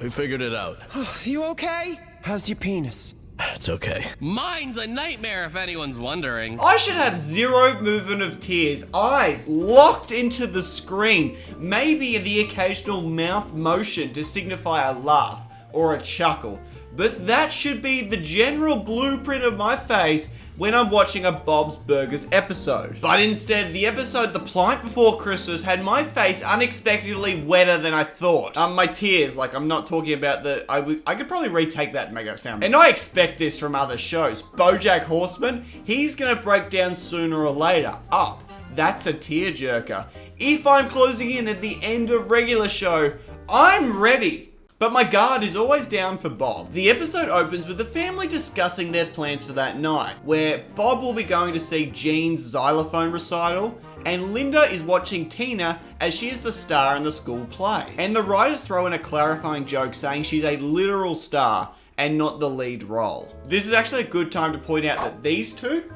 we figured it out. You okay? How's your penis? It's okay. Mine's a nightmare if anyone's wondering. I should have zero movement of tears, eyes locked into the screen, maybe the occasional mouth motion to signify a laugh or a chuckle. But that should be the general blueprint of my face when I'm watching a Bob's Burgers episode. But instead, the episode The Plight Before Christmas had my face unexpectedly wetter than I thought. My tears, like I'm not talking about the... I could probably retake that and make that sound. And I expect this from other shows. BoJack Horseman, he's gonna break down sooner or later. Up, that's a tearjerker. If I'm closing in at the end of regular show, I'm ready. But my guard is always down for Bob. The episode opens with the family discussing their plans for that night, where Bob will be going to see Jean's xylophone recital, and Linda is watching Tina as she is the star in the school play. And the writers throw in a clarifying joke saying she's a literal star and not the lead role. This is actually a good time to point out that these two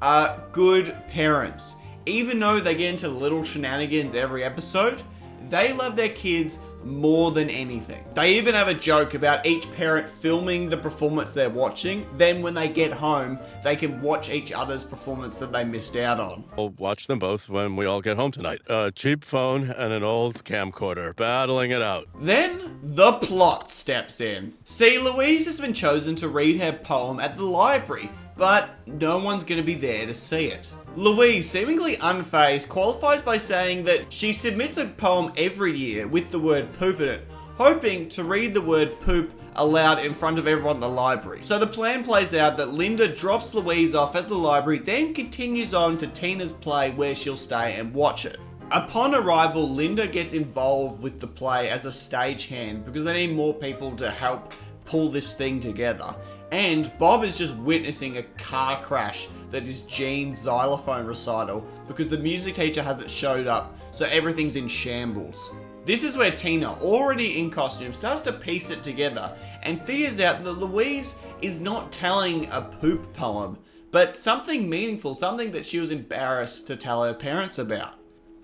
are good parents. Even though they get into little shenanigans every episode, they love their kids more than anything. They even have a joke about each parent filming the performance they're watching. Then when they get home, they can watch each other's performance that they missed out on. We'll watch them both when we all get home tonight. A cheap phone and an old camcorder, battling it out. Then the plot steps in. See, Louise has been chosen to read her poem at the library, but no one's going to be there to see it. Louise, seemingly unfazed, qualifies by saying that she submits a poem every year with the word poop in it, hoping to read the word poop aloud in front of everyone in the library. So the plan plays out that Linda drops Louise off at the library, then continues on to Tina's play where she'll stay and watch it. Upon arrival, Linda gets involved with the play as a stagehand because they need more people to help pull this thing together. And Bob is just witnessing a car crash that is Jean's xylophone recital because the music teacher hasn't showed up, so everything's in shambles. This is where Tina, already in costume, starts to piece it together and figures out that Louise is not telling a poop poem, but something meaningful, something that she was embarrassed to tell her parents about.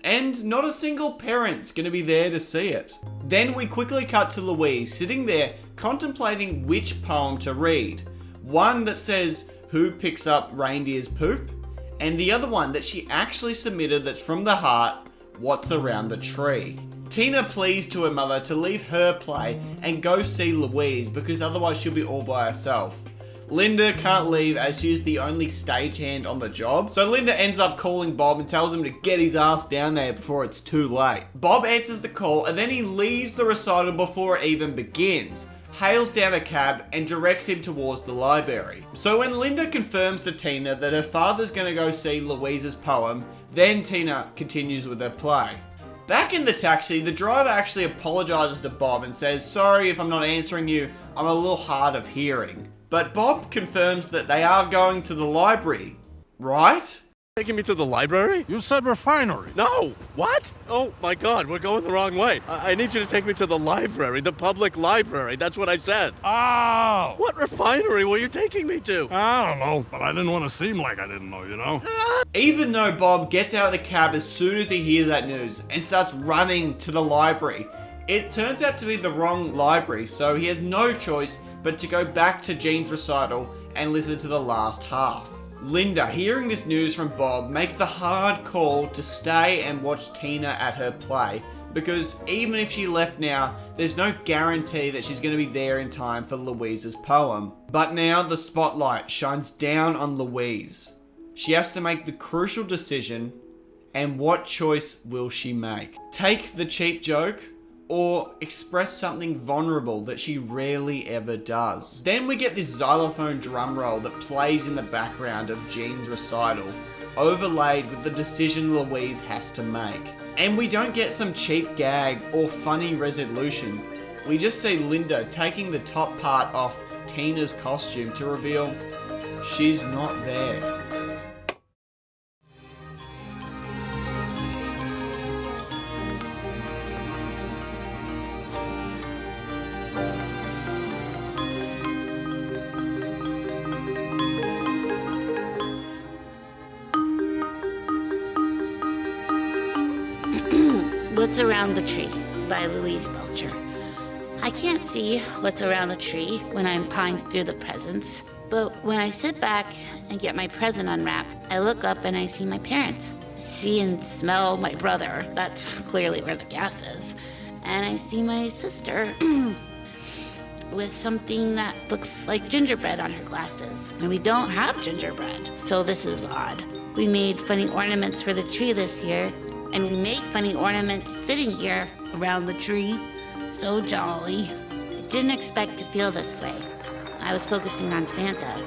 And not a single parent's gonna be there to see it. Then we quickly cut to Louise sitting there contemplating which poem to read. One that says, "Who picks up reindeer's poop?" And the other one that she actually submitted that's from the heart, "What's around the tree?" Tina pleads to her mother to leave her play and go see Louise because otherwise she'll be all by herself. Linda can't leave as she's the only stagehand on the job, so Linda ends up calling Bob and tells him to get his ass down there before it's too late. Bob answers the call and then he leaves the recital before it even begins, hails down a cab and directs him towards the library. So when Linda confirms to Tina that her father's gonna go see Louise's poem, then Tina continues with her play. Back in the taxi, the driver actually apologizes to Bob and says, "Sorry if I'm not answering you, I'm a little hard of hearing." But Bob confirms that they are going to the library, right? Taking me to the library? You said refinery. No! What? Oh my god, we're going the wrong way. I need you to take me to the library, the public library. That's what I said. Oh! What refinery were you taking me to? I don't know, but I didn't want to seem like I didn't know, you know? Even though Bob gets out of the cab as soon as he hears that news and starts running to the library, it turns out to be the wrong library, so he has no choice but to go back to Jean's recital and listen to the last half. Linda, hearing this news from Bob, makes the hard call to stay and watch Tina at her play, because even if she left now, there's no guarantee that she's going to be there in time for Louise's poem. But now the spotlight shines down on Louise. She has to make the crucial decision, and what choice will she make? Take the cheap joke, or express something vulnerable that she rarely ever does. Then we get this xylophone drum roll that plays in the background of Jean's recital, overlaid with the decision Louise has to make. And we don't get some cheap gag or funny resolution. We just see Linda taking the top part off Tina's costume to reveal she's not there. What's Around the Tree by Louise Belcher. I can't see what's around the tree when I'm pawing through the presents. But when I sit back and get my present unwrapped, I look up and I see my parents. I see and smell my brother. That's clearly where the gas is. And I see my sister with something that looks like gingerbread on her glasses. And we don't have gingerbread, so this is odd. We made funny ornaments for the tree this year, and we make funny ornaments sitting here around the tree. So jolly. I didn't expect to feel this way. I was focusing on Santa.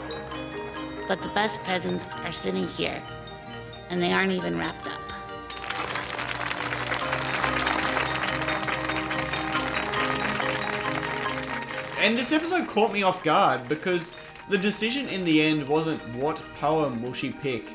But the best presents are sitting here, and they aren't even wrapped up. And this episode caught me off guard because the decision in the end wasn't what poem will she pick,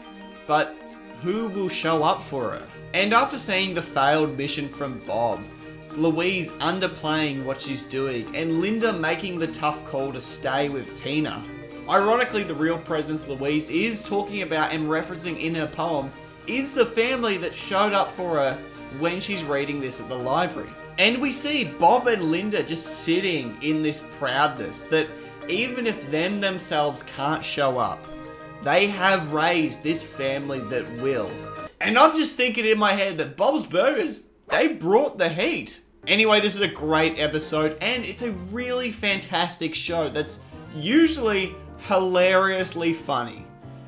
but who will show up for her. And after seeing the failed mission from Bob, Louise underplaying what she's doing, and Linda making the tough call to stay with Tina, ironically the real presence Louise is talking about and referencing in her poem is the family that showed up for her when she's reading this at the library. And we see Bob and Linda just sitting in this proudness that even if them themselves can't show up, they have raised this family that will. And I'm just thinking in my head that Bob's Burgers, they brought the heat. Anyway, this is a great episode and it's a really fantastic show that's usually hilariously funny.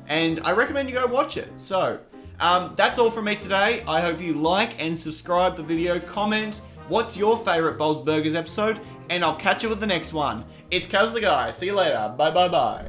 And I recommend you go watch it. So, that's all from me today. I hope you like and subscribe the video, comment what's your favorite Bob's Burgers episode, and I'll catch you with the next one. It's Kaz the Guy. See you later. Bye bye bye.